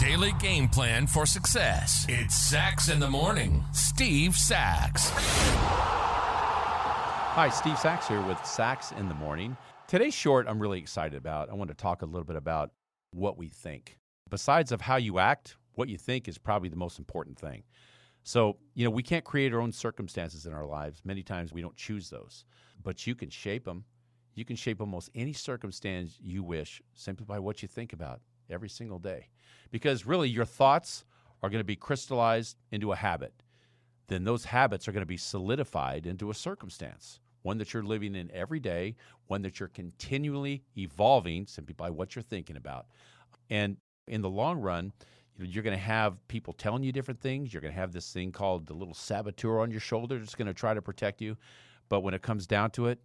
daily game plan for success. It's Sachs in the Morning. Steve Sachs. Hi, Steve Sachs here with Sachs in the Morning. Today's short I'm really excited about. I want to talk a little bit about what we think. Besides of how you act, what you think is probably the most important thing. So, we can't create our own circumstances in our lives. Many times we don't choose those, but you can shape them. You can shape almost any circumstance you wish simply by what you think about every single day. Because really your thoughts are going to be crystallized into a habit. Then those habits are going to be solidified into a circumstance, one that you're living in every day, one that you're continually evolving simply by what you're thinking about. And in the long run, you're going to have people telling you different things. You're going to have this thing called the little saboteur on your shoulder that's going to try to protect you. But when it comes down to it,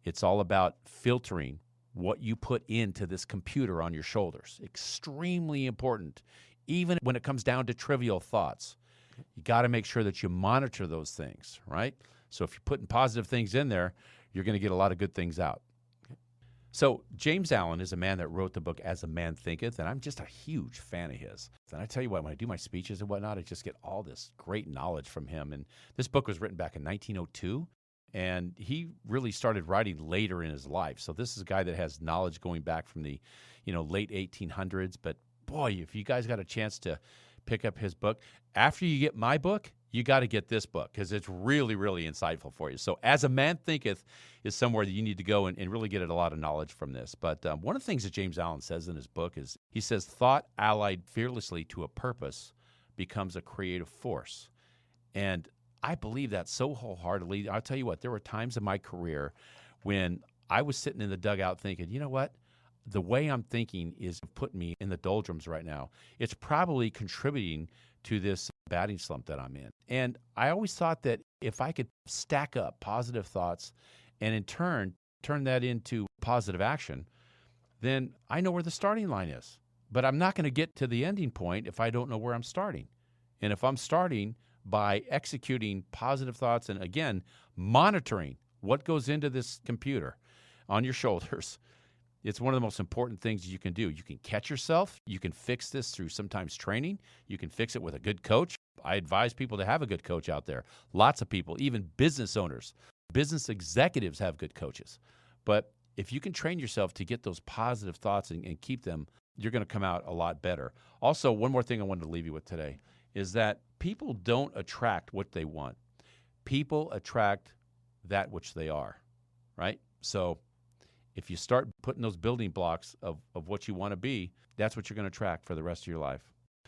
it's all about filtering what you put into this computer on your shoulders. Extremely important, even when it comes down to trivial thoughts. You got to make sure that you monitor those things, right? So if you're putting positive things in there, you're going to get a lot of good things out. So James Allen is a man that wrote the book As a Man Thinketh, and I'm just a huge fan of his. And I tell you what, when I do my speeches and whatnot, I just get all this great knowledge from him. And this book was written back in 1902, and he really started writing later in his life. So this is a guy that has knowledge going back from the, late 1800s. But boy, if you guys got a chance to pick up his book, after you get my book, you got to get this book because it's really, really insightful for you. So As a Man Thinketh is somewhere that you need to go and really get a lot of knowledge from this. But one of the things that James Allen says in his book is, he says, thought allied fearlessly to a purpose becomes a creative force. And I believe that so wholeheartedly. I'll tell you what, there were times in my career when I was sitting in the dugout thinking, you know what? The way I'm thinking is putting me in the doldrums right now. It's probably contributing to this batting slump that I'm in. And I always thought that if I could stack up positive thoughts and in turn that into positive action, then I know where the starting line is. But I'm not going to get to the ending point if I don't know where I'm starting. And if I'm starting by executing positive thoughts and, again, monitoring what goes into this computer on your shoulders, it's one of the most important things you can do. You can catch yourself. You can fix this through sometimes training. You can fix it with a good coach. I advise people to have a good coach out there. Lots of people, even business owners, business executives have good coaches. But if you can train yourself to get those positive thoughts and keep them, you're going to come out a lot better. Also, one more thing I wanted to leave you with today is that people don't attract what they want. People attract that which they are, right? So if you start putting those building blocks of what you want to be, that's what you're going to attract for the rest of your life.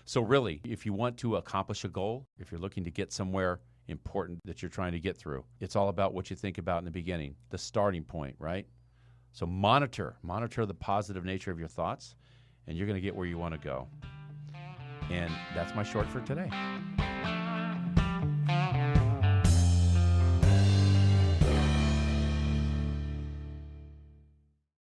So really, if you want to accomplish a goal, if you're looking to get somewhere important that you're trying to get through, it's all about what you think about in the beginning, the starting point, right? So monitor the positive nature of your thoughts, and you're going to get where you want to go. And that's my short for today.